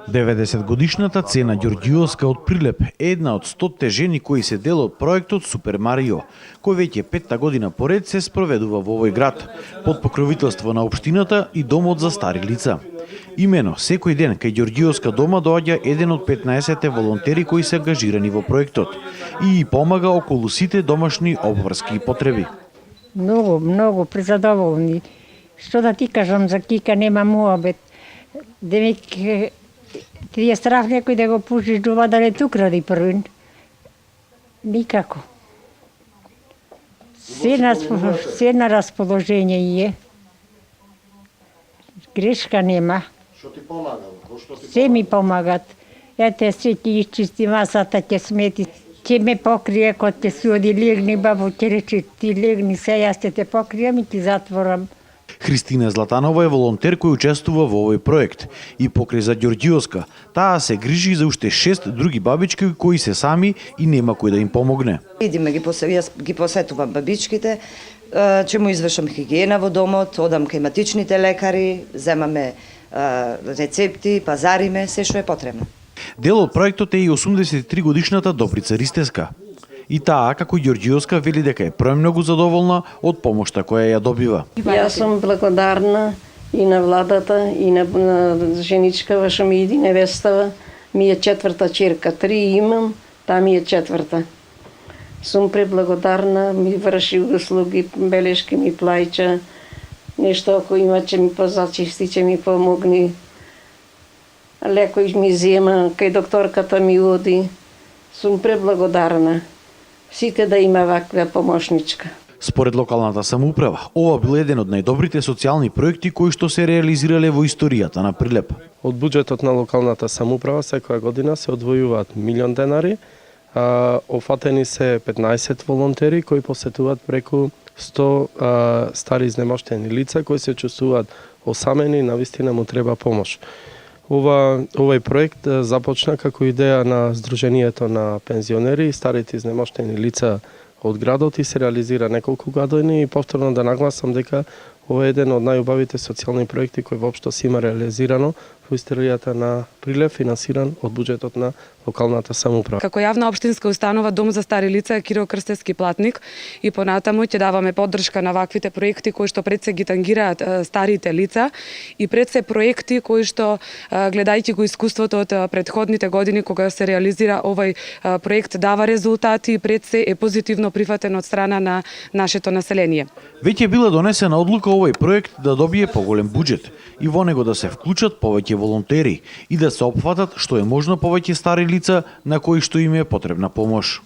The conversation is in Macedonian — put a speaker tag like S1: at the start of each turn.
S1: 90-годишната Цена Ѓорѓиовска од Прилеп е една од 100 жени кои се дел од проектот Супер Марио, кој веќе 5-та година поред се спроведува во овој град, под покровителство на општината и домот за стари лица. Имено, секој ден кај Ѓорѓиовска дома доаѓа еден од 15 волонтери кои се ангажирани во проектот и помага околу сите домашни обврски и потреби.
S2: Многу презадоволни. Што да ти кажам за Кика, нема муабет. Демек, ти е страх некој да го пушиш до вода, не ту кради првин. Никако. Се на расположение е. Грешка нема.
S3: Што ти помага?
S2: Се ми помагат. Ете, се ти изчисти масата, ќе смети. Ќе ме покрие, кога ќе се оди легни, бабо ќе рече, ти легни се, јас ќе те покријам и ти затворам.
S1: Христина Златанова е волонтер кој учествува во овој проект и покрај за Ѓорѓиовска, таа се грижи за уште 6 други бабички кои се сами и нема кој да им помогне.
S4: Идиме јас ги посетувам бабичките, ќе му извршам хигиена во домот, одам кај матичните лекари, земаме рецепти, пазариме, се што е потребно.
S1: Дел од проектот е и 83 годишната Добрица Ристеска. И таа, како Ѓорѓиовска, вели дека е премногу задоволна од помошта која ја добива.
S5: Јас сум благодарна и на владата, и на женичкава што ми иди невестава. Ми е 4-та черка, 3 имам, таа ми е 4-та. Сум преблагодарна, ми врши услуги, белешки ми плаќа, нешто ако има ќе ми позачисти, ќе ми помогни. Лекој ми зема, кај докторката ми оди. Сум преблагодарна. Сите да има ваква помошничка.
S1: Според локалната самоуправа, ова бил еден од најдобрите социјални проекти кои што се реализирале во историјата на Прилеп.
S6: Од буџетот на локалната самоуправа секоја година се одвојуваат 1 милион денари, офатени се 15 волонтери кои посетуваат преку 100 стари изнемоштени лица кои се чувствуваат осамени и навистина му треба помош. Овој проект започна како идеја на Сдруженијето на пензионери и старите изнемоштени лица од градот и се реализира неколку години и повторно да нагласам дека ова е еден од најубавите социјални проекти кој воопшто се има реализирано во историјата на Прилеп, финансиран од буџетот на локалната самоуправа.
S7: Како јавна општинска установа Дом за стари лица е Кирил Крстевски платник и понатаму ќе даваме поддршка на ваквите проекти кои што пред се ги тангираат старите лица и пред се проекти кои што гледајќи го искуството од претходните години кога се реализира овој проект дава резултати и пред се е позитивно прифатен од страна на нашето население.
S1: Веќе била донесена одлука овој проект да добие поголем буџет и во него да се вклучат повеќе волонтери и да се опфатат што е можно повеќе стари лица на кои што им е потребна помош.